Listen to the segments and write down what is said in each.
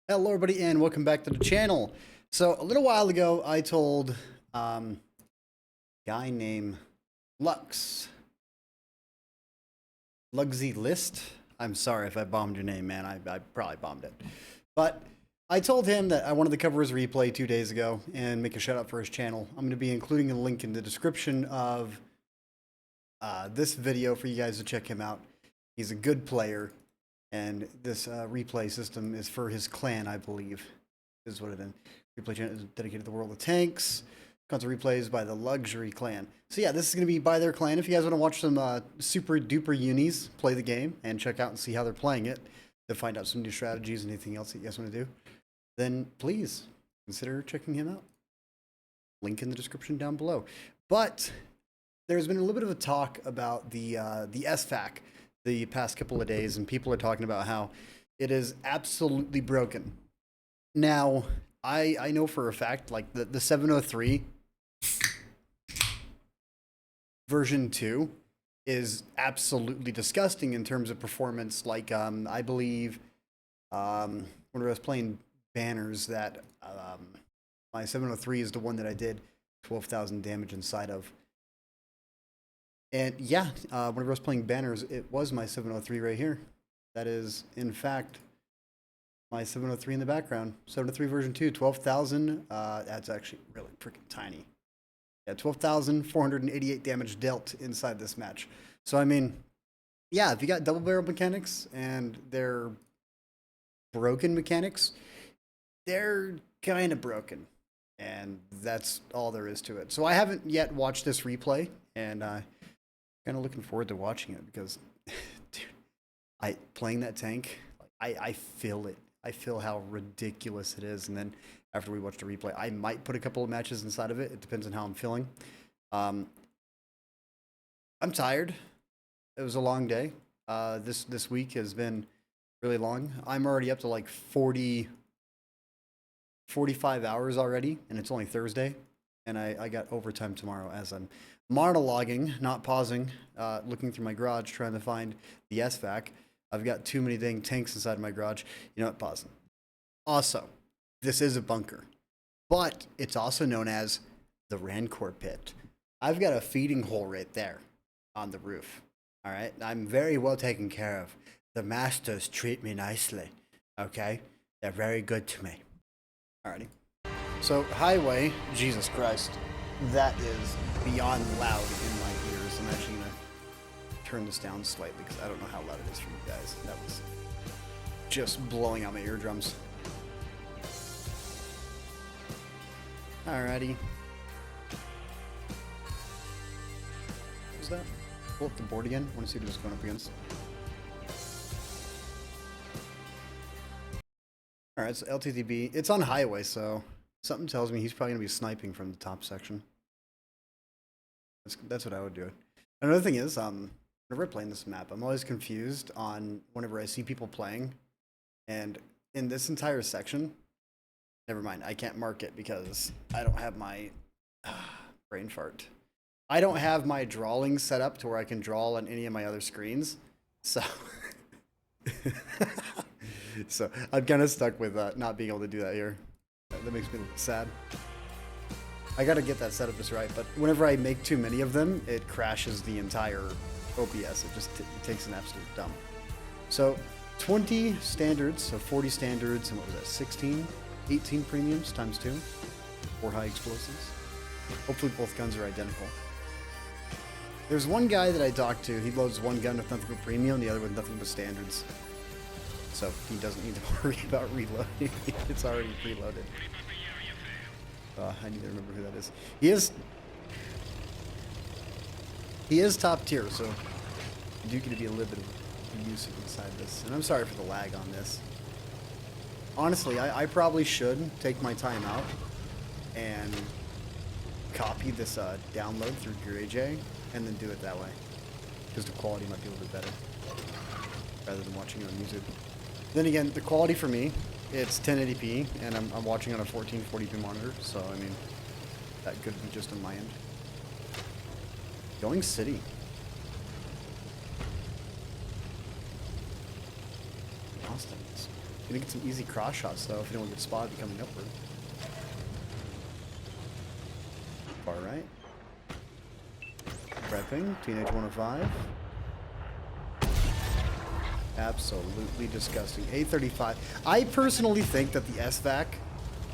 Hello everybody and welcome back to the channel. So a little while ago I told guy named Lugsy List. I'm sorry if I bombed your name, man. I probably bombed it. But I told him that I wanted to cover his replay 2 days ago and make a shout out for his channel. I'm going to be including a link in the description of this video for you guys to check him out. He's a good player. And this replay system is for his clan, I believe, is what it is. Replay channel is dedicated to the world of tanks. Constant replays by the Luxury clan. So yeah, this is going to be by their clan. If you guys want to watch some super duper unis play the game and check out and see how they're playing it, to find out some new strategies and anything else that you guys want to do, then please consider checking him out. Link in the description down below. But there's been a little bit of a talk about the SFAC the past couple of days, and people are talking about how it is absolutely broken. Now, I know for a fact, like the 703 version 2 is absolutely disgusting in terms of performance. Like, I believe when I was playing banners that my 703 is the one that I did 12,000 damage inside of. And yeah, whenever I was playing banners, it was my 703 right here. That is, in fact, my 703 in the background. 703 version 2, 12,000. That's actually really freaking tiny. Yeah, 12,488 damage dealt inside this match. So, I mean, yeah, if you got double barrel mechanics and they're broken mechanics, they're kind of broken. And that's all there is to it. So I haven't yet watched this replay, and kind of looking forward to watching it because, dude, playing that tank, I feel it. I feel how ridiculous it is. And then after we watch the replay, I might put a couple of matches inside of it. It depends on how I'm feeling. I'm tired. It was a long day. This week has been really long. I'm already up to like 45 hours already, and it's only Thursday. And I got overtime tomorrow as I'm monologuing, not pausing, looking through my garage trying to find the SFAC. I've got too many dang tanks inside my garage. You know what? Pausing. Also, this is a bunker, but it's also known as the Rancor Pit. I've got a feeding hole right there on the roof. All right? I'm very well taken care of. The masters treat me nicely. Okay? They're very good to me. Alrighty. So, highway, Jesus Christ, that is beyond loud in my ears. I'm actually going to turn this down slightly because I don't know how loud it is for you guys. That was just blowing out my eardrums. Alrighty. What was that? Pull up the board again. I want to see what it's going up against. Alright, so LTTB. It's on highway, so something tells me he's probably going to be sniping from the top section. That's what I would do. Another thing is, whenever I'm playing this map, I'm always confused on whenever I see people playing. And in this entire section, never mind, I can't mark it because I don't have my brain fart. I don't have my drawing set up to where I can draw on any of my other screens. So so I'm kind of stuck with not being able to do that here. That makes me sad. I gotta get that set up just right, but whenever I make too many of them, it crashes the entire OBS. It just it takes an absolute dump. So 20 standards, so 40 standards, and what was that, 16? 18 premiums times 2 for high explosives. Hopefully both guns are identical. There's one guy that I talked to, he loads one gun with nothing but premium, the other with nothing but standards. So he doesn't need to worry about reloading. It's already preloaded. I need to remember who that is. He is top tier, so you do get to be a little bit of use inside this. And I'm sorry for the lag on this. Honestly, I probably should take my time out and copy this download through GarageA and then do it that way. Because the quality might be a little bit better rather than watching it on YouTube. Then again, the quality for me, it's 1080p, and I'm watching on a 1440p monitor, so I mean, that could be just on my end. Going city. Austin. Gonna get some easy cross shots though if anyone gets spotted coming upward. Far right. Prepping, Teenage 105. Absolutely disgusting. 835. I personally think that the SFAC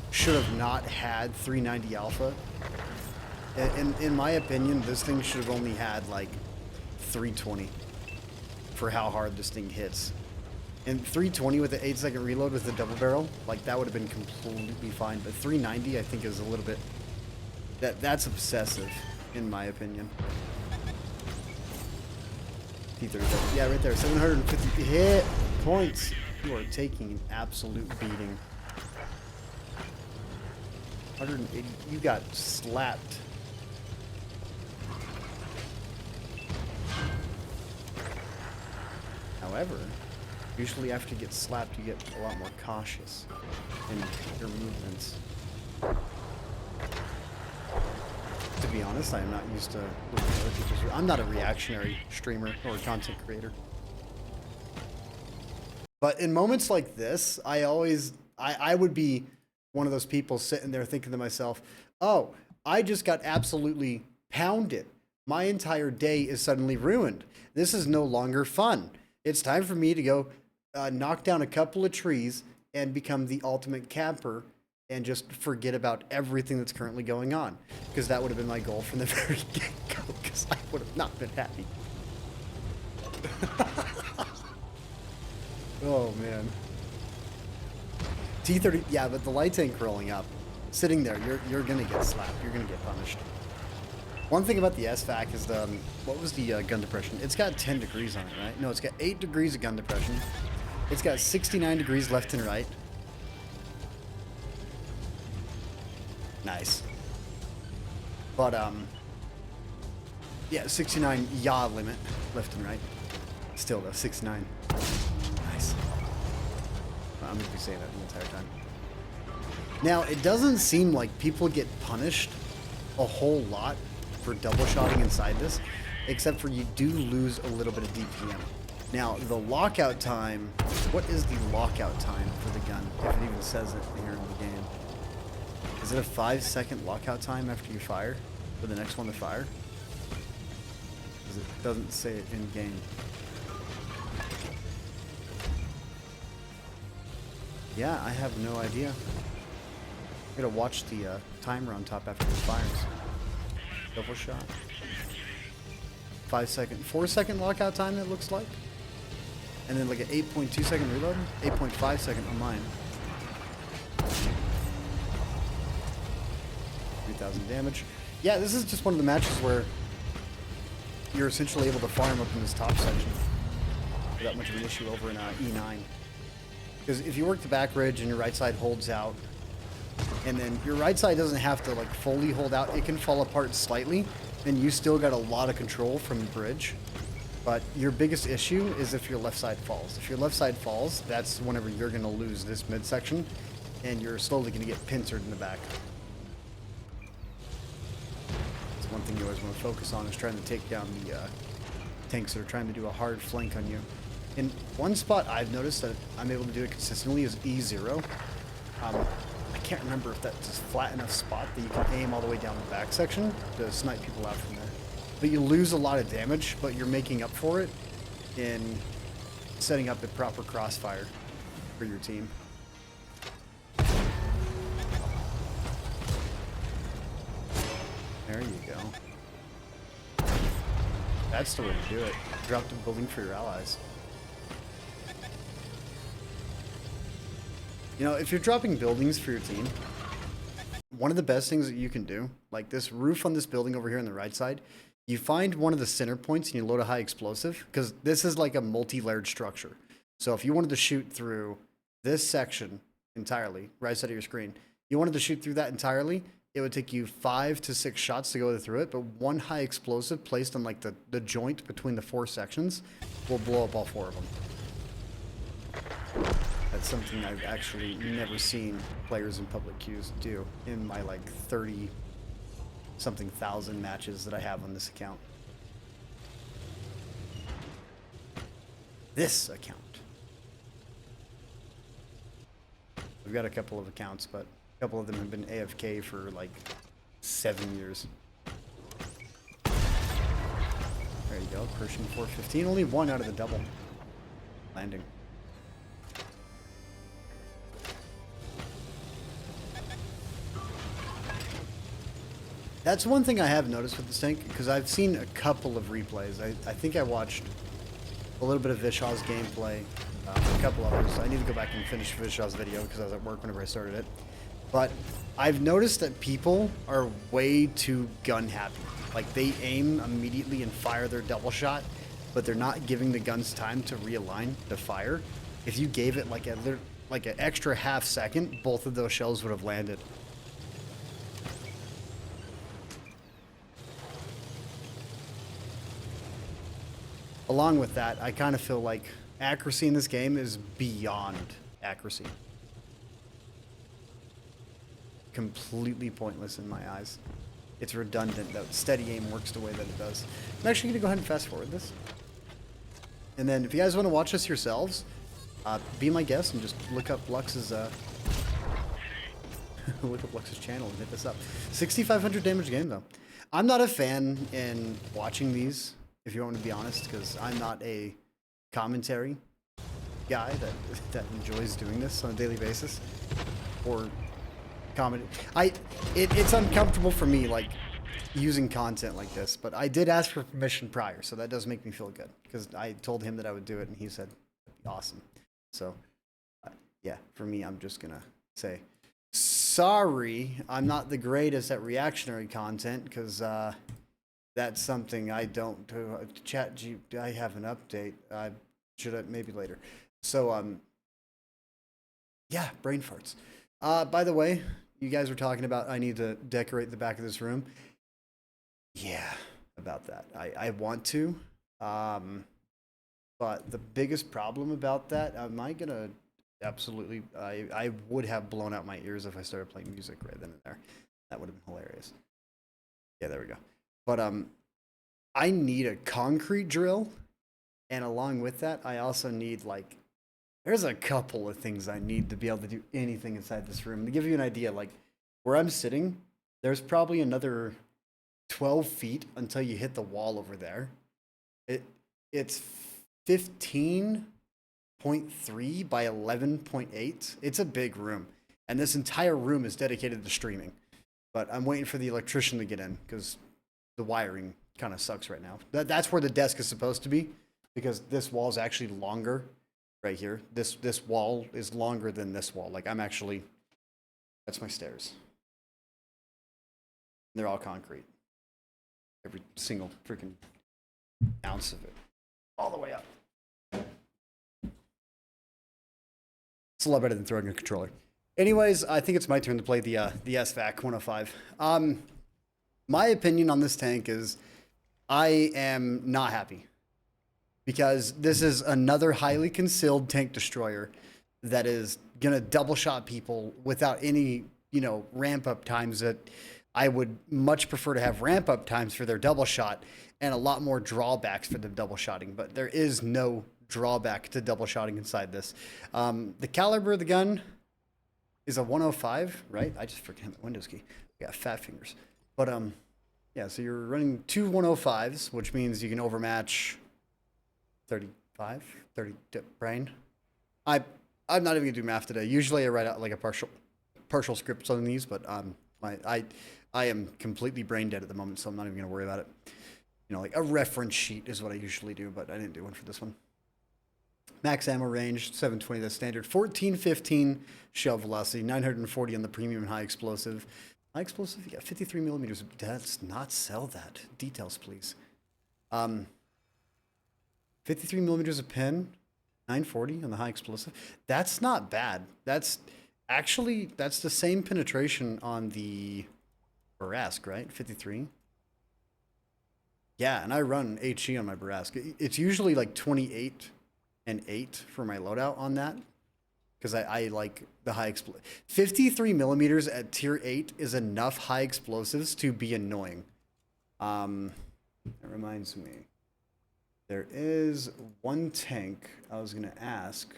should have not had 390 alpha. In my opinion, this thing should have only had like 320 for how hard this thing hits. And 320 with the 8-second reload with the double barrel, like that would have been completely fine. But 390, I think, is a little bit. That's obsessive, in my opinion. T37. Yeah, right there. 750 hit points. You are taking an absolute beating. 180. You got slapped. However, usually after you get slapped, you get a lot more cautious in your movements. To be honest, I am not used to looking at other people's. I'm not a reactionary streamer or content creator. But in moments like this, I would be one of those people sitting there thinking to myself, oh, I just got absolutely pounded. My entire day is suddenly ruined. This is no longer fun. It's time for me to go knock down a couple of trees and become the ultimate camper and just forget about everything that's currently going on. Because that would have been my goal from the very get-go, because I would have not been happy. Oh, man. T30, yeah, but the light tank rolling up, sitting there, you're going to get slapped. You're going to get punished. One thing about the SFAC is the, what was the gun depression? It's got 10 degrees on it, right? No, it's got 8 degrees of gun depression. It's got 69 degrees left and right. Nice. But, yeah, 69 yaw limit, left and right. Still though, 69. Nice. I'm gonna be saying that the entire time. Now, it doesn't seem like people get punished a whole lot for double shotting inside this, except for you do lose a little bit of DPM. Now, the lockout time, what is the lockout time for the gun, if it even says it here in the game? Is it a 5-second lockout time after you fire for the next one to fire? Because it doesn't say it in game. Yeah, I have no idea. I'm gonna watch the timer on top after it fires. Double shot. 5-second, 4-second lockout time it looks like. And then like an 8.2 second reload, 8.5 second on mine. 3,000 damage. Yeah, this is just one of the matches where you're essentially able to farm up in this top section without much of an issue over in E9. Because if you work the back ridge and your right side holds out, and then your right side doesn't have to like fully hold out, it can fall apart slightly, and you still got a lot of control from the bridge. But your biggest issue is if your left side falls. If your left side falls, that's whenever you're going to lose this midsection, and you're slowly going to get pincered in the back. That's one thing you always want to focus on, is trying to take down the tanks that are trying to do a hard flank on you. And one spot I've noticed that I'm able to do it consistently is E0. I can't remember if that's a flat enough spot that you can aim all the way down the back section to snipe people out from there. But you lose a lot of damage, but you're making up for it in setting up a proper crossfire for your team. There you go. That's the way to do it. Drop the building for your allies. You know, if you're dropping buildings for your team, one of the best things that you can do, like this roof on this building over here on the right side, you find one of the center points and you load a high explosive, because this is like a multi-layered structure. So if you wanted to shoot through this section entirely, right side of your screen, you wanted to shoot through that entirely, it would take you 5 to 6 shots to go through it, but one high explosive placed on like the joint between the 4 sections will blow up all 4 of them. That's something I've actually never seen players in public queues do in my like 30-something thousand matches that I have on this account. This account. We've got a couple of accounts, but a couple of them have been AFK for like 7 years. There you go, Pershing 415. Only one out of the double landing. That's one thing I have noticed with this tank, because I've seen a couple of replays. I think I watched a little bit of Vishaw's gameplay, a couple others. I need to go back and finish Vishaw's video because I was at work whenever I started it. But I've noticed that people are way too gun happy. Like, they aim immediately and fire their double shot, but they're not giving the guns time to realign to fire. If you gave it like an extra half second, both of those shells would have landed. Along with that, I kind of feel like accuracy in this game is beyond accuracy. Completely pointless in my eyes. It's redundant that steady aim works the way that it does. I'm actually going to go ahead and fast forward this. And then if you guys want to watch this yourselves, be my guest and just look up Lux's look up Lux's channel and hit this up. 6,500 damage game though. I'm not a fan in watching these, if you want me to be honest, because I'm not a commentary guy that enjoys doing this on a daily basis, or comedy. It's uncomfortable for me, like, using content like this, but I did ask for permission prior, so that does make me feel good, because I told him that I would do it, and he said it'd be awesome. So, yeah, for me, I'm just gonna say, sorry, I'm not the greatest at reactionary content, because, that's something I don't do. I have an update. Maybe later. So, yeah, brain farts. By the way, you guys were talking about I need to decorate the back of this room. Yeah, about that. I want to. But the biggest problem about that, am I gonna absolutely, I would have blown out my ears if I started playing music right then and there. That would have been hilarious. Yeah, there we go. But I need a concrete drill, and along with that, I also need, like, there's a couple of things I need to be able to do anything inside this room. To give you an idea, like, where I'm sitting, there's probably another 12 feet until you hit the wall over there. It's 15.3 by 11.8. It's a big room, and this entire room is dedicated to streaming. But I'm waiting for the electrician to get in, because the wiring kind of sucks right now. That's where the desk is supposed to be, because this wall is actually longer right here. This wall is longer than this wall. Like, I'm actually, that's my stairs. They're all concrete. Every single freaking ounce of it. All the way up. It's a lot better than throwing a controller. Anyways, I think it's my turn to play the SFAC 105. My opinion on this tank is I am not happy, because this is another highly concealed tank destroyer that is gonna double shot people without any, ramp up times. That I would much prefer to have ramp up times for their double shot and a lot more drawbacks for them double shotting, but there is no drawback to double shotting inside this. The caliber of the gun is a 105, right? I just forget the Windows key. I got fat fingers. But yeah, so you're running two 105s, which means you can overmatch 35, 30 brain. I'm not even gonna do math today. Usually I write out like a partial scripts on these, but I am completely brain dead at the moment, so I'm not even gonna worry about it. Like a reference sheet is what I usually do, but I didn't do one for this one. Max ammo range, 720, that's standard. 1415 shell velocity, 940 on the premium and high explosive. High explosive, you got 53 millimeters. Let's not sell that. Details, please. 53 millimeters of pin, 940 on the high explosive. That's not bad. That's the same penetration on the Barask, right? 53. Yeah, and I run HE on my Barask. It's usually like 28 and 8 for my loadout on that, because I like the high explosive. 53 millimeters at tier 8 is enough high explosives to be annoying. That reminds me, there is one tank I was gonna ask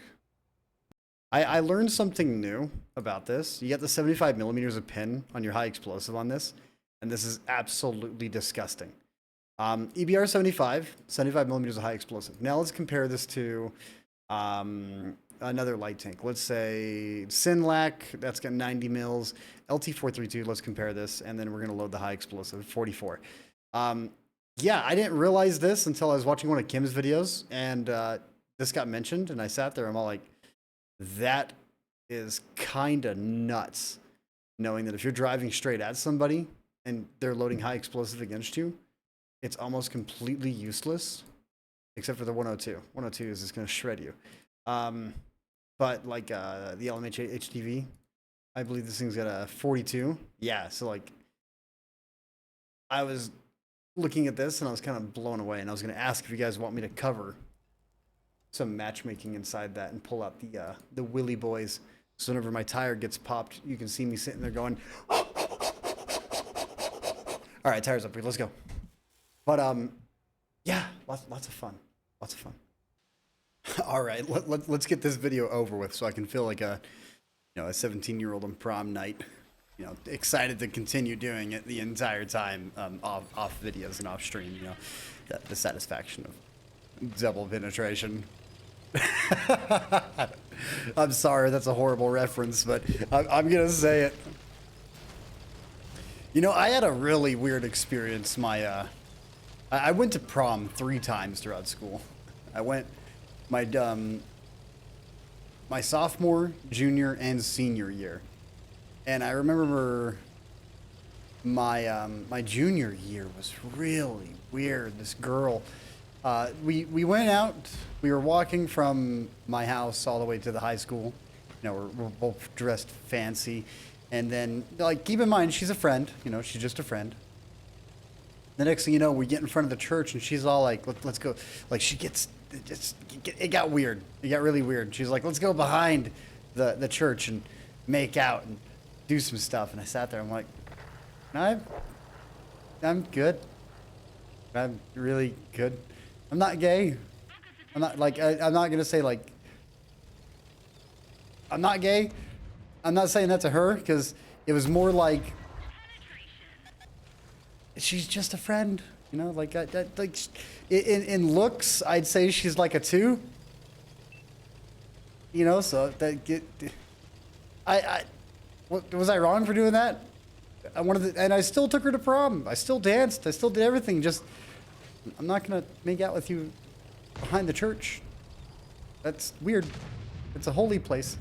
I learned something new about this. You get the 75 millimeters of pin on your high explosive on this, and this is absolutely disgusting. EBR 75 millimeters of high explosive. Now let's compare this to another light tank. Let's say Sinlac, that's got 90 mils. LT432, let's compare this, and then we're going to load the high explosive, 44. Yeah, I didn't realize this until I was watching one of Kim's videos, and this got mentioned, and I sat there, I'm all like, that is kind of nuts, knowing that if you're driving straight at somebody and they're loading high explosive against you, it's almost completely useless, except for the 102. 102 is just going to shred you. But like the LMH HTV, I believe this thing's got a 42. Yeah, so like I was looking at this and I was kind of blown away, and I was going to ask if you guys want me to cover some matchmaking inside that and pull out the Willy boys, so whenever my tire gets popped, you can see me sitting there going, all right, tires up here, let's go. But yeah, lots of fun, lots of fun. All right, let's get this video over with so I can feel like a 17-year-old on prom night, excited to continue doing it the entire time, off videos and off stream, the satisfaction of double penetration. I'm sorry, that's a horrible reference, but I'm gonna say it. I had a really weird experience. I went to prom 3 times throughout school. I went my sophomore, junior, and senior year, and I remember my junior year was really weird. This girl, we went out. We were walking from my house all the way to the high school. We're both dressed fancy, and then keep in mind she's a friend. She's just a friend. The next thing you know, we get in front of the church, and she's all like, "Let's go!" Like it got weird. It got really weird. She's like, "Let's go behind the church and make out and do some stuff." And I sat there. I'm like, I'm good. I'm really good. I'm not gay. I'm not I'm not gonna say I'm not gay. I'm not saying that to her, because it was more like she's just a friend, in looks, I'd say she's like a 2. So was I wrong for doing that? And I still took her to prom. I still danced. I still did everything. Just, I'm not gonna make out with you behind the church. That's weird. It's a holy place.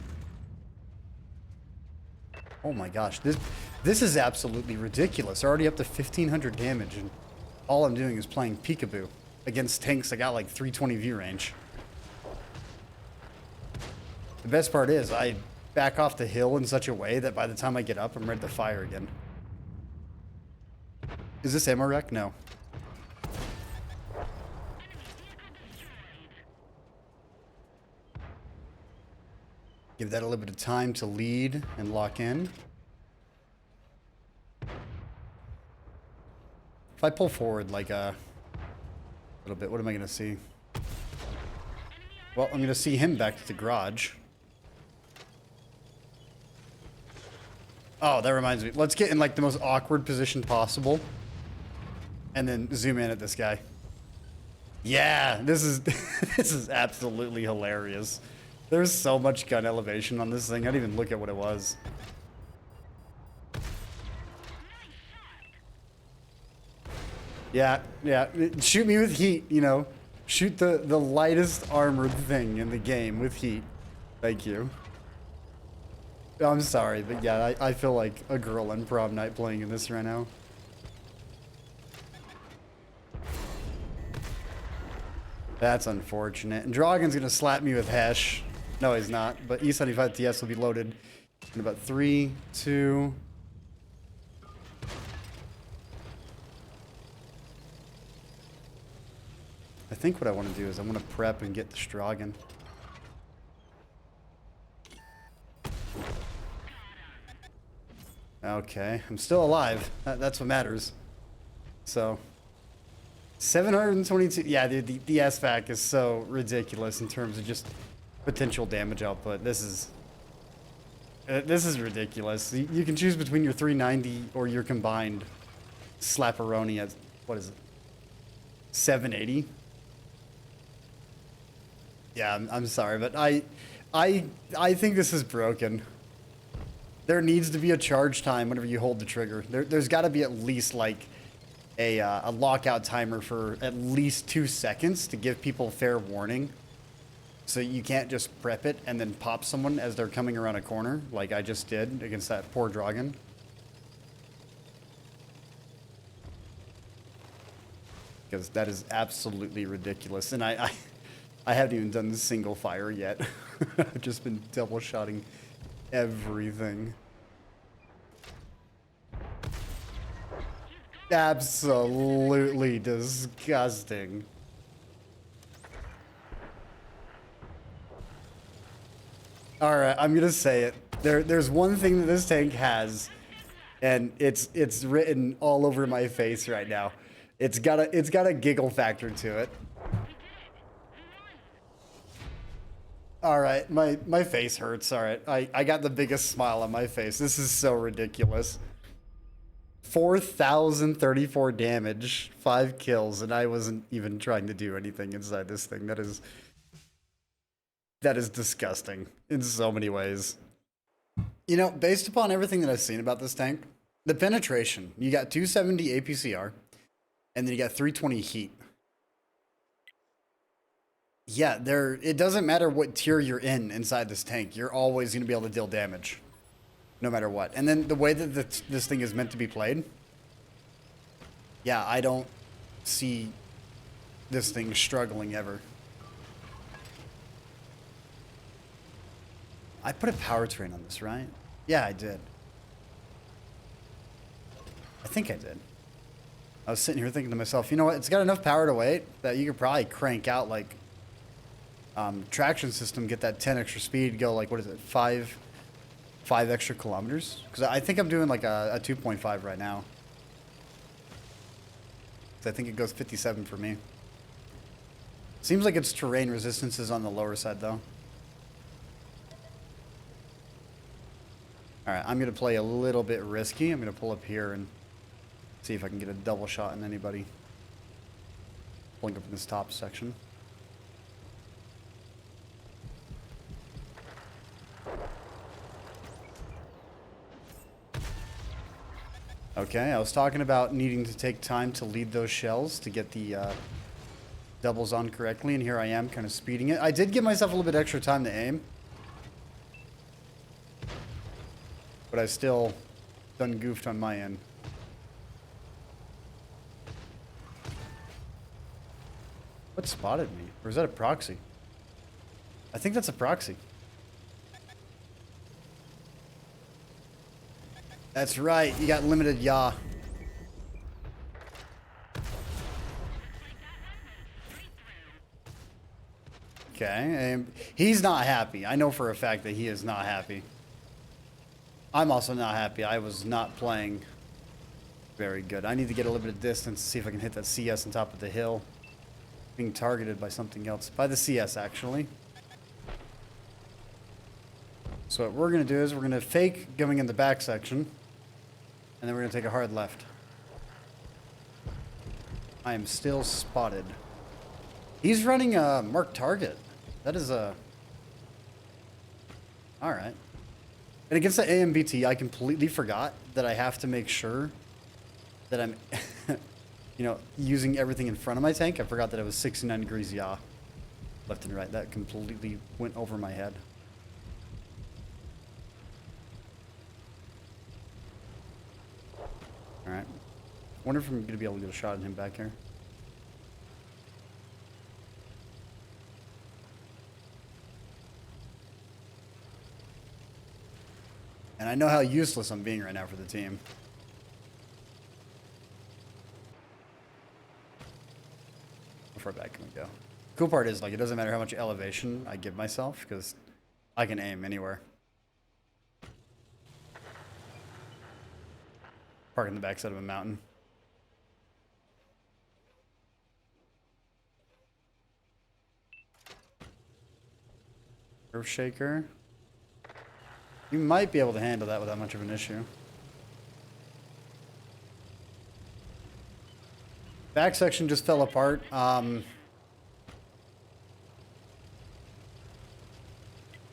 Oh my gosh, this is absolutely ridiculous. Already up to 1,500 damage, and all I'm doing is playing peekaboo against tanks that got like 320 view range. The best part is I back off the hill in such a way that by the time I get up, I'm ready to fire again. Is this ammo wreck? No. Give that a little bit of time to lead and lock in. If I pull forward like a little bit, what am I going to see? Well, I'm going to see him back to the garage. Oh, that reminds me. Let's get in the most awkward position possible, and then zoom in at this guy. Yeah, this is this is absolutely hilarious. There's so much gun elevation on this thing. I didn't even look at what it was. Yeah. Shoot me with heat, Shoot the lightest armored thing in the game with heat. Thank you. I'm sorry, but yeah, I feel like a girl on prom night playing in this right now. That's unfortunate. And Dragon's gonna slap me with Hesh. No, he's not. But E75 TS will be loaded in about 3, 2. I think what I want to do is I want to prep and get the Stragan. Okay, I'm still alive. That's what matters. So, 722. Yeah, dude, the SFAC is so ridiculous in terms of just potential damage output. This is This is ridiculous. You can choose between your 390 or your combined slapperoni at, what is it, 780? Yeah, I'm sorry, but I think this is broken. There needs to be a charge time whenever you hold the trigger. There's got to be at least like a lockout timer for at least 2 seconds to give people fair warning. So you can't just prep it and then pop someone as they're coming around a corner, like I just did against that poor Dragon. Because that is absolutely ridiculous. And I haven't even done the single fire yet. I've just been double shotting everything. Absolutely disgusting. Alright, I'm gonna say it. There's one thing that this tank has, and it's written all over my face right now. It's got a giggle factor to it. Alright, my face hurts, alright. I got the biggest smile on my face. This is so ridiculous. 4,034 damage, 5 kills, and I wasn't even trying to do anything inside this thing. That is disgusting in so many ways. You know, based upon everything that I've seen about this tank, the penetration, you got 270 APCR, and then you got 320 heat. Yeah, it doesn't matter what tier you're in inside this tank, you're always going to be able to deal damage. No matter what. And then the way that this thing is meant to be played, yeah, I don't see this thing struggling ever. I put a powertrain on this, right? Yeah, I did. I think I did. I was sitting here thinking to myself, you know what? It's got enough power to weight that you could probably crank out like traction system, get that 10 extra speed, go like, what is it, 5 extra kilometers? Because I think I'm doing like a 2.5 right now. I think it goes 57 for me. Seems like its terrain resistance is on the lower side though. Alright, I'm going to play a little bit risky. I'm going to pull up here and see if I can get a double shot in anybody. Pulling up in this top section. Okay, I was talking about needing to take time to lead those shells to get the doubles on correctly, and here I am kind of speeding it. I did give myself a little bit extra time to aim. But I still done goofed on my end. What spotted me? Or is that a proxy? I think that's a proxy. That's right, you got limited yaw. Okay, and he's not happy. I know for a fact that he is not happy. I'm also not happy. I was not playing very good. I need to get a little bit of distance to see if I can hit that CS on top of the hill. Being targeted by something else. By the CS, actually. So what we're going to do is we're going to fake going in the back section. And then we're going to take a hard left. I am still spotted. He's running a marked target. That is a... Alright. And against the AMBT, I completely forgot that I have to make sure that I'm, you know, using everything in front of my tank. I forgot that it was 69 degrees yaw. Left and right. That completely went over my head. Alright. Wonder if I'm going to be able to get a shot at him back here. And I know how useless I'm being right now for the team. How far back can we go? Cool part is, like, it doesn't matter how much elevation I give myself, because I can aim anywhere. Park in the backside of a mountain. Earth shaker. You might be able to handle that without much of an issue. Back section just fell apart.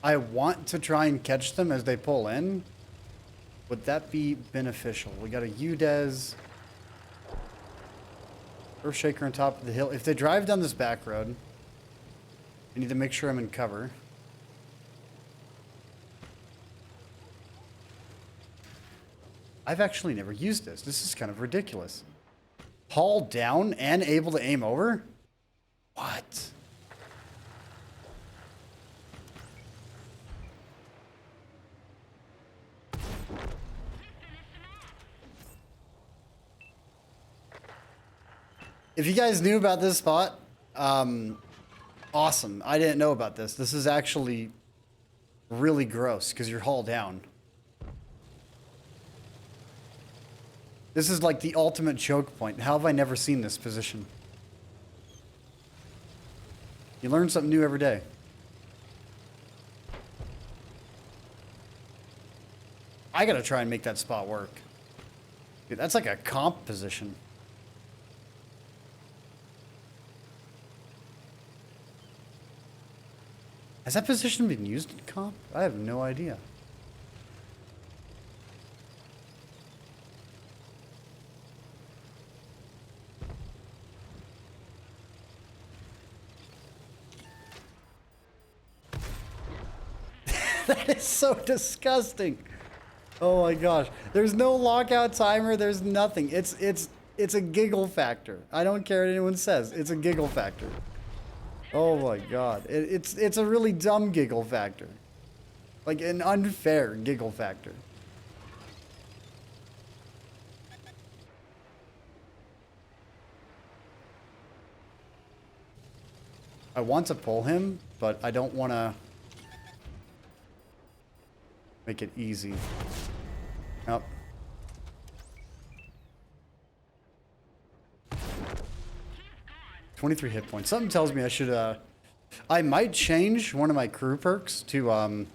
I want to try and catch them as they pull in. Would that be beneficial? We got a UDES. Earth Shaker on top of the hill. If they drive down this back road, I need to make sure I'm in cover. I've actually never used this. This is kind of ridiculous. Haul down and able to aim over? What? If you guys knew about this spot, awesome. I didn't know about this. This is actually really gross because you're hauled down. This is like the ultimate choke point. How have I never seen this position? You learn something new every day. I gotta try and make that spot work. Dude, that's like a comp position. Has that position been used in comp? I have no idea. That is so disgusting. Oh my gosh. There's no lockout timer. There's nothing. It's a giggle factor. I don't care what anyone says. It's a giggle factor. Oh my god. It's a really dumb giggle factor. Like an unfair giggle factor. I want to pull him, but I don't want to make it easy. Nope. $23 hit points. Something tells me I should, I might change one of my crew perks to,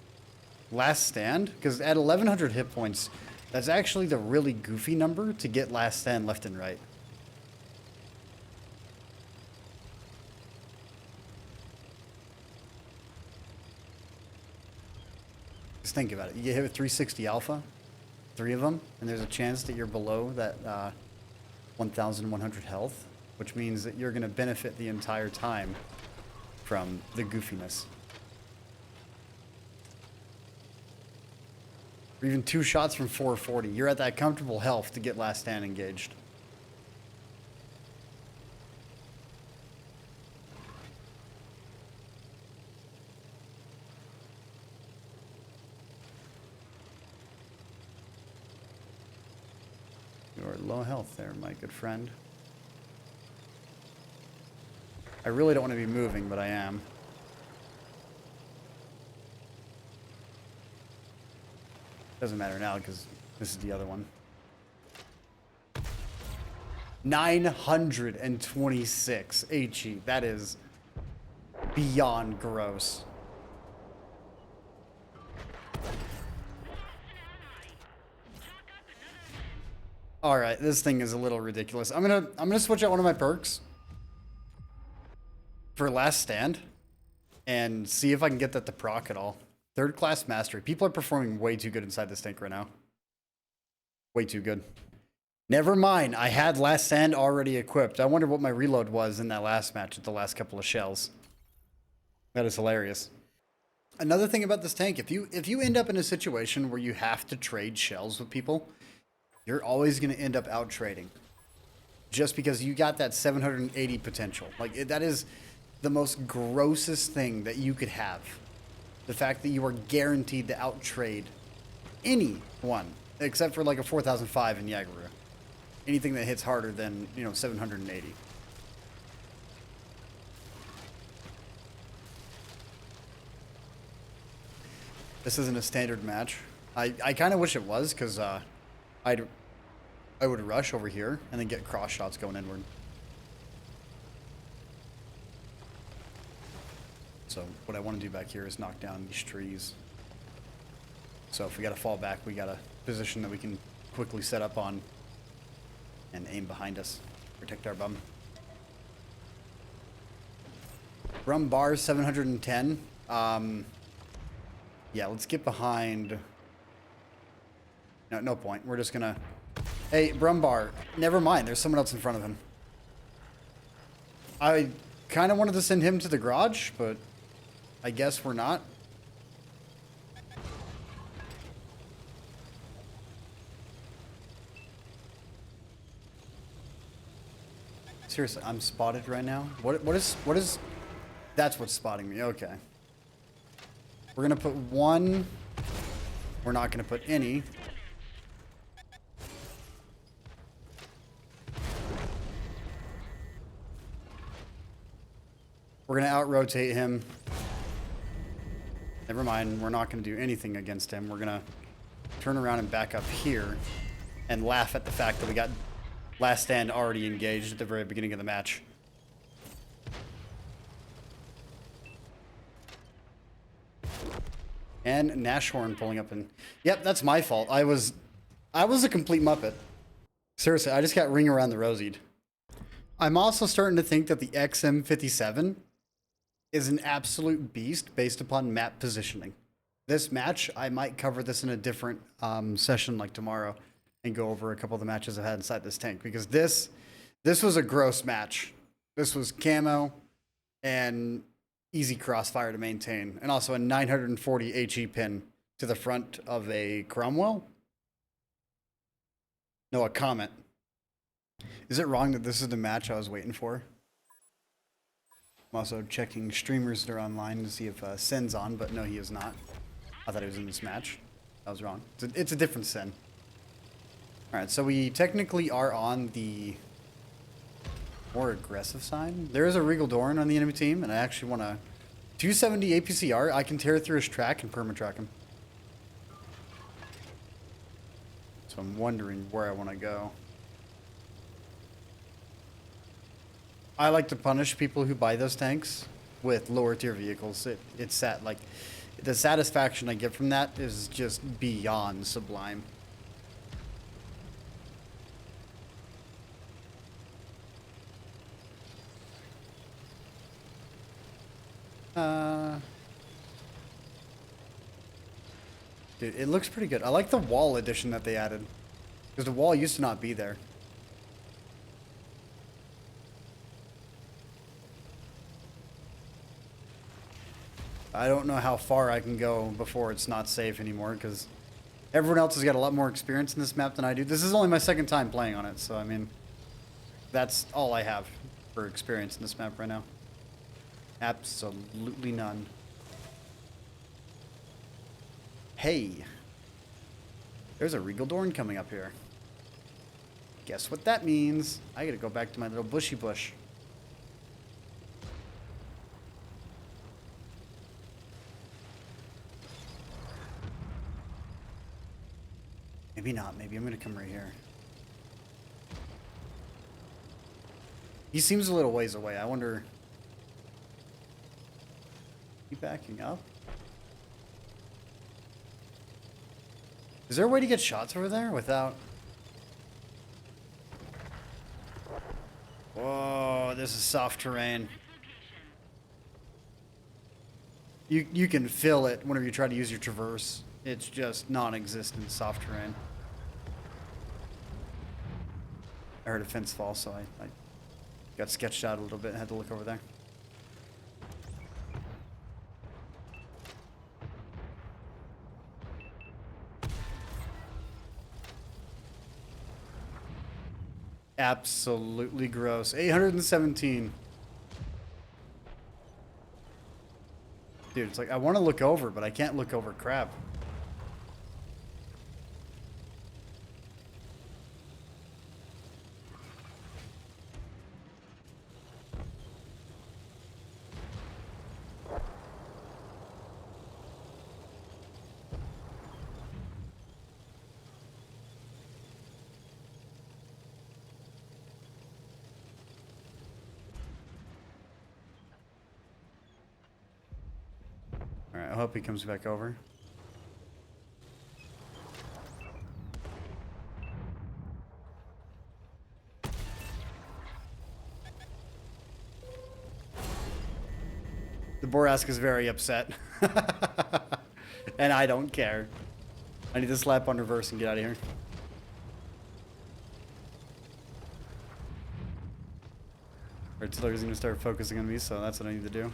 Last Stand, because at 1100 hit points, that's actually the really goofy number to get Last Stand left and right. Just think about it. You get hit with 360 alpha, 3 of them, and there's a chance that you're below that 1,100 health, which means that you're going to benefit the entire time from the goofiness. Or even 2 shots from 440. You're at that comfortable health to get Last Stand engaged. You're low health there, my good friend. I really don't want to be moving, but I am. Doesn't matter now because this is the other one. 926 HE. That is beyond gross. All right, this thing is a little ridiculous. I'm gonna switch out one of my perks for Last Stand and see if I can get that to proc at all. 3rd class mastery. People are performing way too good inside this tank right now. Way too good. Never mind. I had Last Stand already equipped. I wonder what my reload was in that last match with the last couple of shells. That is hilarious. Another thing about this tank, if you end up in a situation where you have to trade shells with people, you're always going to end up out trading. Just because you got that 780 potential. Like, that is the most grossest thing that you could have. The fact that you are guaranteed to out-trade anyone, except for like a 4005 in Yaguru. Anything that hits harder than, 780. This isn't a standard match. I kind of wish it was, because I would rush over here and then get cross shots going inward. So what I want to do back here is knock down these trees. So if we got to fall back, we got a position that we can quickly set up on and aim behind us. Protect our bum. Brum bar 710. Yeah, let's get behind. No, no point. We're just gonna... Hey, Brumbar, never mind. There's someone else in front of him. I kind of wanted to send him to the garage, but I guess we're not. Seriously, I'm spotted right now. What is... That's what's spotting me. Okay. We're gonna put one. We're not gonna put any. We're gonna out-rotate him. Never mind, we're not gonna do anything against him. We're gonna turn around and back up here and laugh at the fact that we got Last Stand already engaged at the very beginning of the match. And Nashorn pulling up and... Yep, that's my fault. I was a complete muppet. Seriously, I just got ring around the rosied. I'm also starting to think that the XM57 is an absolute beast based upon map positioning. This match, I might cover this in a different session like tomorrow and go over a couple of the matches I've had inside this tank, because this was a gross match. This was camo and easy crossfire to maintain, and also a 940 HE pin to the front of a Cromwell. No, a Comet. Is it wrong that this is the match I was waiting for? I'm also checking streamers that are online to see if Sen's on, but no, he is not. I thought he was in this match. I was wrong. It's a different Sen. Alright, so we technically are on the more aggressive side. There is a Regal Doran on the enemy team, and I actually want to... 270 APCR, I can tear through his track and perma-track him. So I'm wondering where I want to go. I like to punish people who buy those tanks with lower tier vehicles. It's like the satisfaction I get from that is just beyond sublime. Dude, it looks pretty good. I like the wall addition that they added, because the wall used to not be there. I don't know how far I can go before it's not safe anymore, because everyone else has got a lot more experience in this map than I do. This is only my second time playing on it, so I mean, that's all I have for experience in this map right now. Absolutely none. Hey, there's a Regal Dorn coming up here. Guess what that means? I gotta go back to my little bushy bush. Maybe not. Maybe I'm gonna come right here. He seems a little ways away. I wonder... He backing up? Is there a way to get shots over there without... Whoa, this is soft terrain. You can feel it whenever you try to use your traverse. It's just non-existent soft terrain. I heard a fence fall, so I got sketched out a little bit and had to look over there. Absolutely gross. 817. Dude, it's like I want to look over, but I can't look over crap. Alright, I hope he comes back over. The Borask is very upset. And I don't care. I need to slap on reverse and get out of here. Artillery's gonna start focusing on me, so that's what I need to do.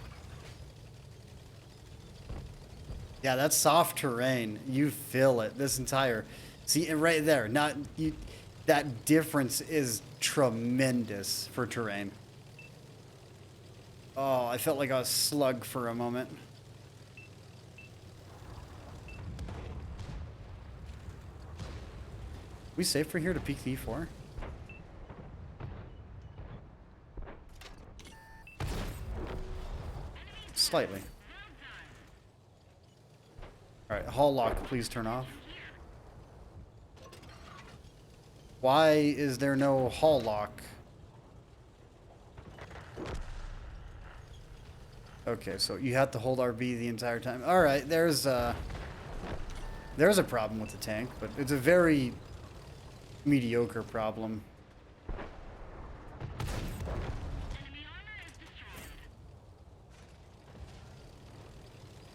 Yeah, that's soft terrain. You feel it. This entire... See, right there. Not you. That difference is tremendous for terrain. Oh, I felt like I was slug for a moment. We safe for here to peek the E4? Slightly. Alright, hull lock, please turn off. Why is there no hull lock? Okay, so you have to hold RB the entire time. Alright, there's a problem with the tank, but it's a very mediocre problem.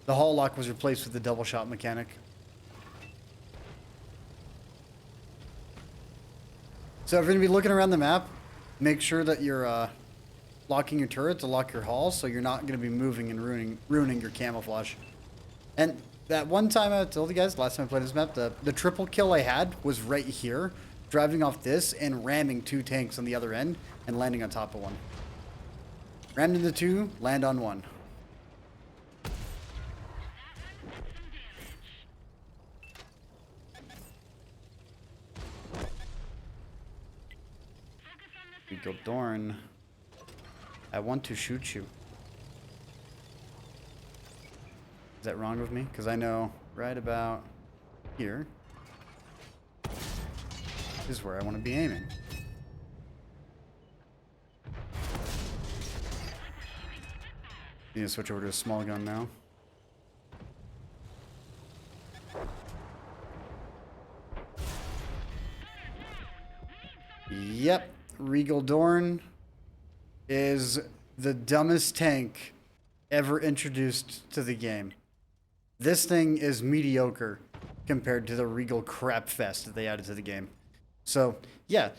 The hull lock was replaced with the double shot mechanic. So if you're going to be looking around the map, make sure that you're locking your turret to lock your hull, so you're not going to be moving and ruining your camouflage. And that one time I told you guys, last time I played this map, the triple kill I had was right here, driving off this and ramming 2 tanks on the other end and landing on top of one. Rammed into 2, land on 1. Giggle Dorn. I want to shoot you. Is that wrong with me? Because I know right about here is where I want to be aiming. Need to switch over to a small gun now. Yep. Regal Dorn is the dumbest tank ever introduced to the game. This thing is mediocre compared to the Regal crap fest that they added to the game. So, yeah.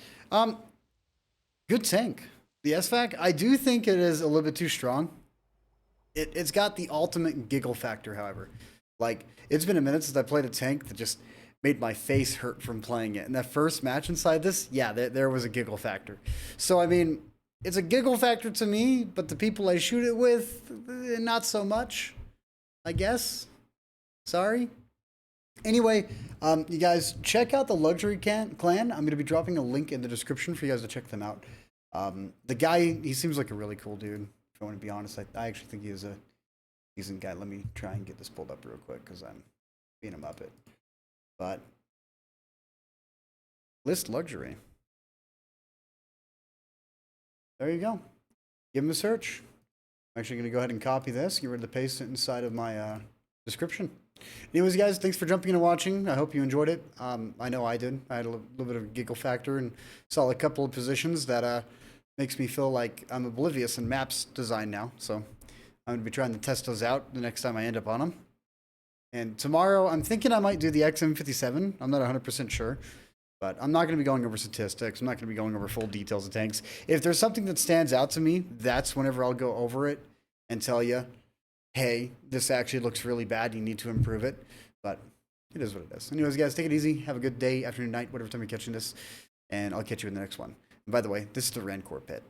Good tank. The SFAC, I do think it is a little bit too strong. It's got the ultimate giggle factor, however. Like, it's been a minute since I played a tank that just made my face hurt from playing it. And that first match inside this, yeah, there was a giggle factor. So, I mean, it's a giggle factor to me, but the people I shoot it with, not so much, I guess. Sorry. Anyway, you guys, check out the Luxury Clan. I'm going to be dropping a link in the description for you guys to check them out. The guy, he seems like a really cool dude. If I want to be honest, I actually think he is a decent guy. Let me try and get this pulled up real quick because I'm being a muppet. But list luxury. There you go. Give him a search. I'm actually going to go ahead and copy this, get rid of the paste it inside of my description. Anyways, guys, thanks for jumping in and watching. I hope you enjoyed it. I know I did. I had a little bit of a giggle factor and saw a couple of positions that makes me feel like I'm oblivious in maps design now. So I'm going to be trying to test those out the next time I end up on them. And tomorrow, I'm thinking I might do the XM57. I'm not 100% sure. But I'm not going to be going over statistics. I'm not going to be going over full details of tanks. If there's something that stands out to me, that's whenever I'll go over it and tell you, hey, this actually looks really bad. You need to improve it. But it is what it is. Anyways, guys, take it easy. Have a good day, afternoon, night, whatever time you're catching this. And I'll catch you in the next one. And by the way, this is the Rancor pit.